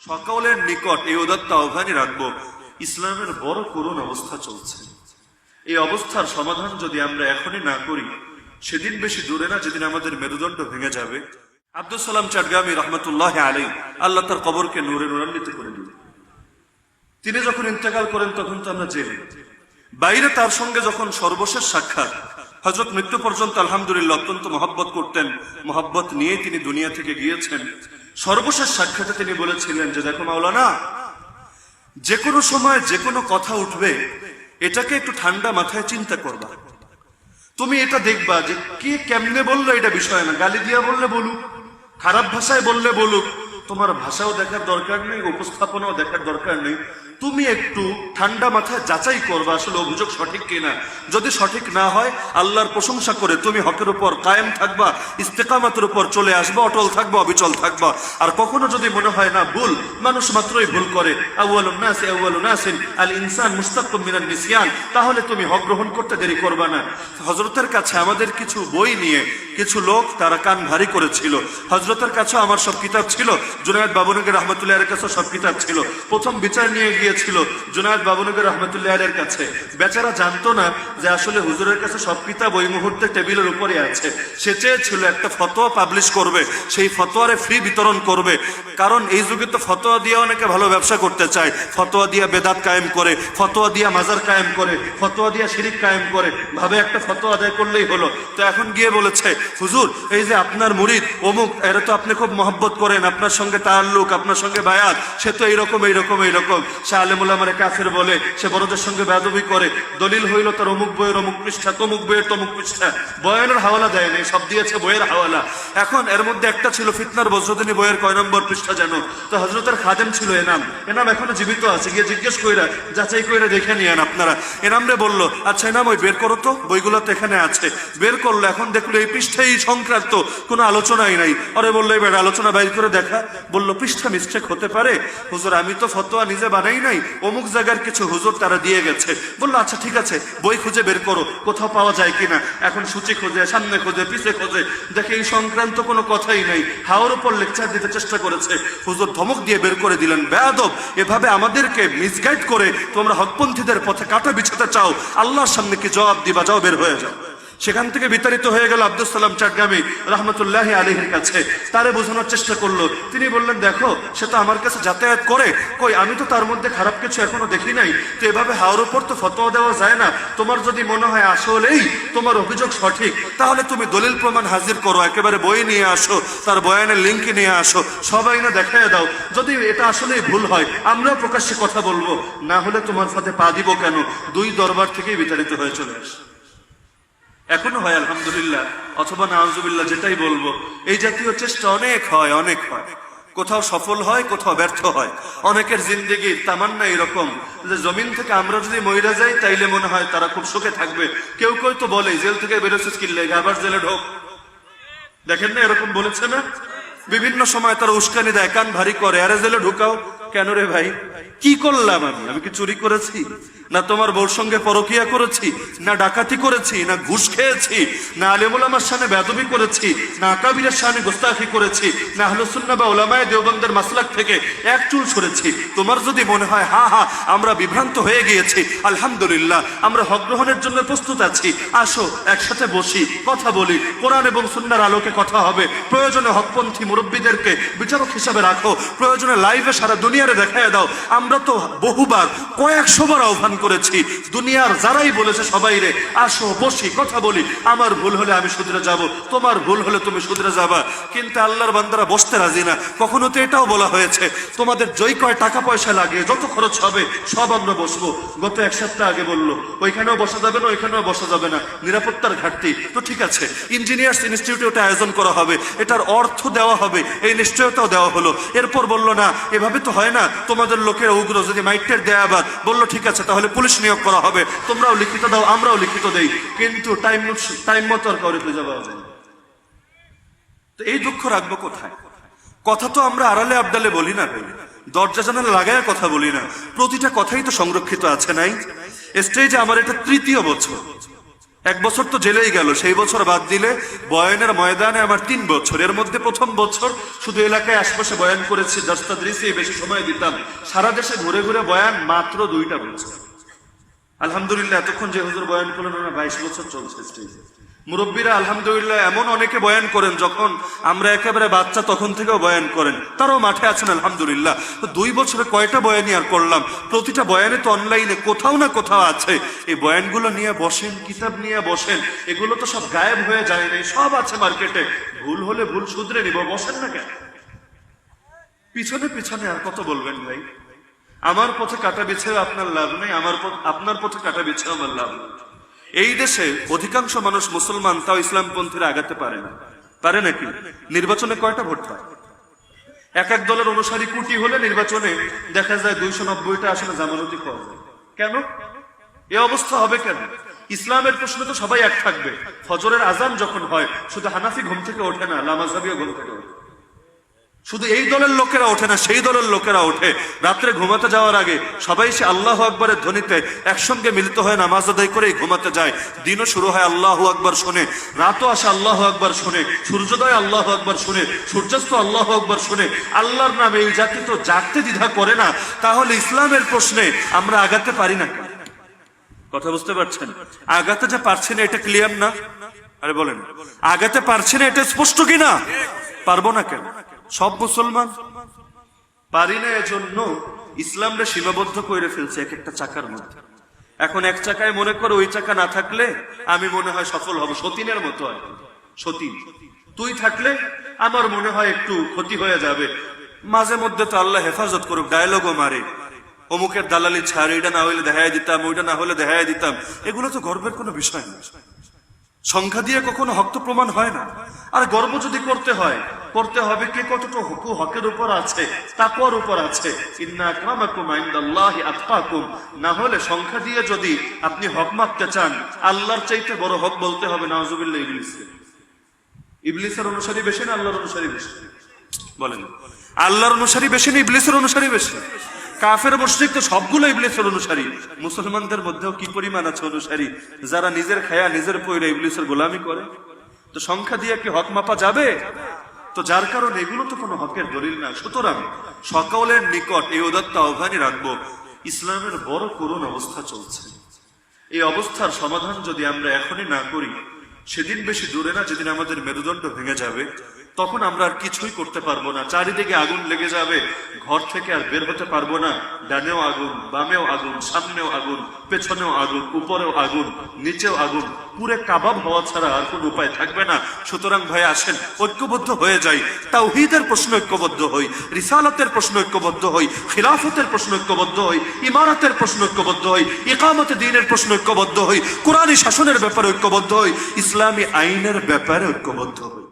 সকলের নিকট এই উদাত্ত আহ্বানই রাখবো, ইসলামের বড় করুণ অবস্থা চলছে। এই অবস্থার সমাধান যদি আমরা এখনই না করি, সেদিন বেশি দূরে না যেদিন আমাদের মেরুদণ্ড ভেঙে যাবে। আব্দুল সালাম চাটগামি রহমতুল্লাহ আলাইহি, আল্লাহ তার কবরকে নূরে নূরান্বিত করে দিলেন। তিনি যখন ইন্তেকাল করেন তখন তো আমরা জেলে, বাইরে তার সঙ্গে যখন সর্বশেষ সাক্ষাৎ, হযরত মৃত্যু পর্যন্ত আলহামদুলিল্লাহ অত্যন্ত মহব্বত করতেন, মহব্বত নিয়ে তিনি দুনিয়া থেকে গিয়েছেন। সর্বশেষ সাক্ষাতে তিনি বলেছিলেন যে দেখো মাওলানা, যে কোনো সময় যে কোনো কথা উঠবে, এটাকে একটু ঠান্ডা মাথায় চিন্তা করবা। তুমি এটা দেখবা যে কে কেমনে বললো এটা বিষয় না, গালি দিয়া বললে বলুক, খারাপ ভাষায় বললে বলুক, তোমার ভাষাও দেখার দরকার নেই, উপস্থাপনাও দেখার দরকার নেই। তুমি একটু ঠান্ডা মাথায় যাচাই করবা আসলে অভিযোগ সঠিক কিনা। যদি সঠিক না হয় আল্লাহর প্রশংসা করে তুমি হকের উপর কায়েম থাকবা, ইস্তেকামাতের উপর চলে আসবা, অটল থাকবা, অবিচল থাকবা। আর কখনো যদি মনে হয় না ভুল, মানুষ মাত্রই ভুল করে, আউয়ালুন নাসি আউয়ালুন নাসিন আল ইনসান মুস্তাকুম মিনান নিসিয়ান, তাহলে তুমি হক গ্রহণ করতে দেরি করবা না। হযরতের কাছে আমাদের কিছু বই নিয়ে কিছু লোক তারা কান ভারী করেছিল। হযরতের কাছে আমার সব কিতাব ছিল, জুনায়েদ বাবুনগর রহমতুল্লাহ এর কাছে সব কিতাব ছিল। প্রথম বিচার নিয়ে গিয়েছিল জুনায়েদ বাবুনগর রহমতুল্লাহ এর কাছে। বেচারা জানতো না যে আসলে হুজুরের কাছে সব কিতাব ওই মুহূর্তে টেবিলের উপরে আছে। সে চেয়েছিল একটা ফতোয়া পাবলিশ করবে, সেই ফতোয়ারে ফ্রি বিতরণ করবে। কারণ এই যুগে তো ফতোয়া দিয়ে অনেকে ভালো ব্যবসা করতে চায়, ফতোয়া দিয়া বেদাত কায়েম করে, ফতোয়া দিয়া মাজার কায়েম করে, ফতোয়া দিয়া শিরিক কায়েম করে, ভাবে একটা ফতোয়া আদায় করলেই হলো। তো এখন গিয়ে বলেছে হুজুর এই যে আপনার মুরিদ অমুক, এরা তো আপনি খুব মহব্বত করেন, আপনার সঙ্গে তাআল্লুক, আপনার সঙ্গে বায়াত, সে তো এইরকম এইরকম এইরকম, সে আলেম উলামারে কাফের বলে, সে বড়দের সঙ্গে বেয়াদবি করে। দলিল হইল তার অমুক বইয়ের অমুক পৃষ্ঠা, তমুক বইয়ের তমুক পৃষ্ঠা। বয়ানের হাওয়ালা দেয় নাই, সব দিয়েছে বইয়ের হাওয়ালা। এখন এর মধ্যে একটা ছিল ফিতনার বজ্রদিনী বইয়ের কয় নম্বর পৃষ্ঠা জানো? তো হযরতের খাদেম ছিল এনাম, এনাম এখনো জীবিত আছে, গিয়ে জিজ্ঞেস কইরা যাচাই কইরা দেখে নিয়েন আপনারা। এনাম রে বললো আচ্ছা এনাম ওই বের করো তো, বইগুলো তো এখানে আছে। বের করলো, এখন দেখলো এই পৃষ্ঠায় সংক্রান্ত কোনো আলোচনাই নাই। আরে বললো এবার আলোচনা বাইর করে দেখা। বললো পৃষ্ঠা মিস্টেক হতে পারে হুজুর, আমি তো ফতোয়া নিজে বানাই নাই, অমুক জায়গার কিছু হুজুর তারা দিয়ে গেছে। বললো আচ্ছা ঠিক আছে, বই খুঁজে বের করো কোথাও পাওয়া যায় কিনা। এখন সূচি খোঁজে, সামনে খোঁজে, পিছে খোঁজে, দেখে এই সংক্রান্ত কোনো কথাই নাই। হাওয়ার উপর লেকচার দিতে চেষ্টা করেছে, হুজুর ধমক দিয়ে বের করে দিলেন, বেয়াদব, এভাবে আমাদেরকে মিসগাইড করে তোমরা হকপন্থীদের পথে কাঁটা বিছাতে চাও, আল্লাহর সামনে কি জবাব দিবা? যাও বের হয়ে যাও। সেখান থেকে বিতাড়িত হয়ে গেল আব্দুল সালাম চাটগামি রহমতুল্লাহ আলাইহির কাছে। তারে বোঝানোর চেষ্টা করলো। তিনি বললেন দেখো সে তো আমার কাছে যাতায়াত করে, কই আমি তো তার মধ্যে খারাপ কিছু এখনো দেখি নাই। তো এভাবে হাওয়ার উপর তো ফতোয়া দেওয়া যায় না। তোমার যদি মনে হয় আসলেই তোমার অভিযোগ সঠিক, তাহলে তুমি দলিল প্রমাণ হাজির করো, একেবারে বই নিয়ে আসো, তার বয়ানের লিঙ্ক নিয়ে আসো, সবাই না দেখায় দাও। যদি এটা আসলেই ভুল হয় আমরাও প্রকাশ্যে কথা বলবো, না হলে তোমার সাথে পা দিব কেন? দুই দরবার থেকেই বিতাড়িত হয়ে চলে আসে। এখনো হয় আলহামদুলিল্লাহ, অথবা নাউজুবিল্লাহ, যেটাই বলবো। এই জাতীয় চেষ্টা অনেক হয়, অনেক হয়। কোথাও সফল হয়, কোথাও ব্যর্থ হয়। অনেকের জিন্দেগির তামান্না এরকম যে জমিন থেকে আমরা যদি মইরা যাই তাইলে মনে হয় তারা খুব সুখে থাকবে। কেউ কেউ তো বলে জেল থেকে বেরোছিস কি লেগে, আবার জেলে ঢোক। দেখেন না এরকম বলেছে না? বিভিন্ন সময় তারা উস্কানি দেয়, কান ভারী করে, আরে জেলে ঢুকাও কেন রে ভাই? কি করলাম আমি কি চুরি করেছি? না তোমার বউর সঙ্গে পরকিয়া করেছি? না ডাকাতি করেছি? না ঘুষ খেয়েছি? না আলেম উলামার শানে বেয়াদবি করেছি? না আকাবিরের শানে গোস্তাখি করেছি? না আহলে সুন্নাহ বা উলামায়ে দেওবন্দের মাসলাক থেকে এক চুল সরেছি? তোমার যদি মনে হয় হ্যাঁ আমরা বিভ্রান্ত হয়ে গিয়েছি, আলহামদুলিল্লাহ আমরা হক গ্রহণের জন্য প্রস্তুত আছি, আসো একসাথে বসি, কথা বলি, কোরআন এবং সুন্নাহর আলোকে কথা হবে। প্রয়োজনে হকপন্থী মুরব্বীদেরকে বিচারক হিসাবে রাখো, প্রয়োজনে লাইভে সারা দুনিয়ারে দেখায় দাও। আমরা তো বহুবার, কয়েকশোবার আহ্বান করেছি, দুনিয়ার যারাই বলেছে সবাই রে আসো বসি কথা বলি, আমার ভুল হলে আমি শুধরে যাব, তোমার ভুল হলে তুমি শুধরে যাবা। কিন্তু আল্লাহর বান্দারা বসতে রাজি না। কখনো তো এটাও বলা হয়েছে তোমাদের জয় কয় টাকা পয়সা লাগে, যত খরচ হবে সব আমরা বসবো। গত এক সপ্তাহ আগে বললো ওইখানেও বসা যাবে না, ওইখানেও বসা যাবে না, নিরাপত্তার ঘাটতি। তো ঠিক আছে, ইঞ্জিনিয়ার্স ইনস্টিটিউটে আয়োজন করা হবে, এটার অর্থ দেওয়া হবে, এই নিশ্চয়তাও দেওয়া হলো। এরপর বললো না এভাবে তো হয় না, তোমাদের লোকের উগ্র, যদি মাইটের দেয় আবার। বললো ঠিক আছে তাহলে পুলিশ নিয়োগ করা হবে, তোমরাও লিখিত দাও আমরাও লিখিত দেই, কিন্তু টাইম মতো আর কাউরে খুঁজে পাওয়া যায়। তো এই দুঃখ রাখবো কোথায়? কথা তো আমরা আড়ালে আবডালে বলি না, দরজা জানালা লাগায় কথা বলি না, প্রতিটা কথাই তো সংরক্ষিত আছে। নাই স্টেজে আমার এটা তৃতীয় বছর, এক বছর তো জেলেই গেল, সেই বছর বাদ দিলে বয়ানের ময়দানে আমার 3 বছর। এর মধ্যে প্রথম বছর শুধু এলাকায় আশপাশে বয়ান করেছি, দস্তাদরিসে বেশি সময় দিতাম। সারা দেশে ঘুরে ঘুরে বয়ান মাত্র 2টা বছর। আলহামদুলিল্লাহ এতক্ষণ যে হুজুর বয়ান করলেন ওনার 22 বছর চলছে স্টেজে। মুরব্বীরা আলহামদুলিল্লাহ এমন অনেকে বয়ান করেন, যখন আমরা একেবারে বাচ্চা তখন থেকেও বয়ান করেন, তারাও মাঠে আছেন আলহামদুলিল্লাহ। তো 2 বছরে কয়টা বয়ানই আর করলাম, প্রতিটা বয়ানে তো অনলাইনে কোথাও না কোথাও আছে। এই বয়ানগুলো নিয়ে বসেন, কিতাব নিয়ে বসেন, এগুলো তো সব গায়েব হয়ে যায় নাই, সব আছে মার্কেটে। ভুল হলে ভুল শুধরে নিব, বসেন না কেন? পিছনে পিছনে আর কত বলবেন ভাই? আমার পথে কাটা বিছেও আপনার লাভ নেই, আপনার পথে কাটা বিছেও আমার লাভ নেই। এই দেশে অধিকাংশ মানুষ মুসলমান, তাও ইসলামপন্থীরা আগাতে পারে না। পারে নাকি? নির্বাচনে কয়টা ভোট পায়? এক এক দলের অনুসারী কোটি হলে নির্বাচনে দেখা যায় 290টা আসলে জামানতি পাওয়া যায়। কেন এ অবস্থা হবে কেন? ইসলামের প্রশ্ন তো সবাই এক থাকবে। ফজরের আজান যখন হয় শুধু হানাফি ঘুম থেকে ওঠে না, লামাজাবিও ঘুম থেকে ওঠে। শুধু এই দলের লোকেরা ওঠে না, সেই দলের লোকেরা ওঠে। রাত্রে ঘুমাতে যাওয়ার আগে সবাই সে আল্লাহু আকবরের ধ্বনিতে একসঙ্গে মিলিত হয়ে নামাজ আদায় করেই ঘুমাতে যায়। দিনও শুরু হয় আল্লাহু আকবর শুনে, রাতও আসে আল্লাহু আকবর শুনে, সূর্যোদয় আল্লাহু আকবর শুনে, সূর্যাস্ত আল্লাহু আকবর শুনে। আল্লাহর নামে এই জাতি তো জাগতে দ্বিধা করে না, তাহলে ইসলামের প্রশ্নে আমরা আগাতে পারি না কেন? কথা বুঝতে পারছেন? আগাতে যে পারছি না এটা ক্লিয়ার না? আরে বলেন, আগাতে পারছি না এটা স্পষ্ট কিনা? পারবো না কেন? সব মুসলমান পারি না, এজন্য ইসলামরা সীমাবদ্ধ করে ফেলছে এক একটা চাকার মধ্যে। এখন এক চাকায় মনে করো ওই চাকা না থাকলে আমি মনে হয় সফল হব, সতীনের মতো আর কি। সতীন তুই থাকলে আমার মনে হয় একটু ক্ষতি হয়ে যাবে। মাঝে মধ্যে তো আল্লাহ হেফাজত করুক, ডায়লগও মারে, অমুকের দালালি ছাড়, এটা না হলে দেখাই দিতাম, ওইটা না হলে দেখাই দিতাম। এগুলো তো গর্বের কোনো বিষয় না। সংখ্যা দিয়ে কখনো হক তো প্রমাণ হয় না। আর গর্ব যদি করতে হয়, করতে হবে কে কতটুকু হকের উপর আছে, তাকওয়ার উপর আছে। ইন্না আকরামাকুম ইনদাল্লাহি আতকাকুম। না হলে সংখ্যা দিয়ে যদি আপনি হক মাপতে চান, আল্লাহর চাইতে বড় হক বলতে হবে নাউজুবিল্লাহ ইবলিসকে। ইবলিসের অনুসারী বেশি না আল্লাহর অনুসারী বেশি? বলেন, আল্লাহর অনুসারী বেশি না ইবলিসের অনুসারী বেশি? কাফের মুশরিক তো সবগুলো ইবলিসের অনুসারী। মুসলমানদের মধ্যেও কি পরিমাণ আছে অনুসারী যারা নিজের খায়া নিজের পয়রা ইবলিসের গোলামি করে? তো সংখ্যা দিয়ে কি হক মাপা যাবে? তো যার কারণে এগুলো তো কোনো হকের দলিল না। সুতরাং সকলের নিকট এই উদাত্ত আহ্বানই রাখবো, ইসলামের বড় করুণ অবস্থা চলছে। এই অবস্থার সমাধান যদি আমরা এখনই না করি, সেদিন বেশি দূরে না যেদিন আমাদের মেরুদণ্ড ভেঙে যাবে, তখন আমরা আর কিছুই করতে পারবো না। চারিদিকে আগুন লেগে যাবে, ঘর থেকে আর বের হতে পারবো না। ডানেও আগুন, বামেও আগুন, সামনেও আগুন, পেছনেও আগুন, উপরেও আগুন, নিচেও আগুন, পুরে কাবাব হওয়া ছাড়া আর কোন উপায় থাকবে না। সুতরাং ভাই আসেন ঐক্যবদ্ধ হয়ে যাই, তাওহীদের প্রশ্ন ঐক্যবদ্ধ হই, রিসালাতের প্রশ্ন ঐক্যবদ্ধ হই, খিলাফতের প্রশ্ন ঐক্যবদ্ধ হই, ইমারতের প্রশ্ন ঐক্যবদ্ধ হই, ইকামতে দ্বীনের প্রশ্ন ঐক্যবদ্ধ হই, কোরআনী শাসনের ব্যাপারে ঐক্যবদ্ধ হই, ইসলামী আইনের ব্যাপারে ঐক্যবদ্ধ হই।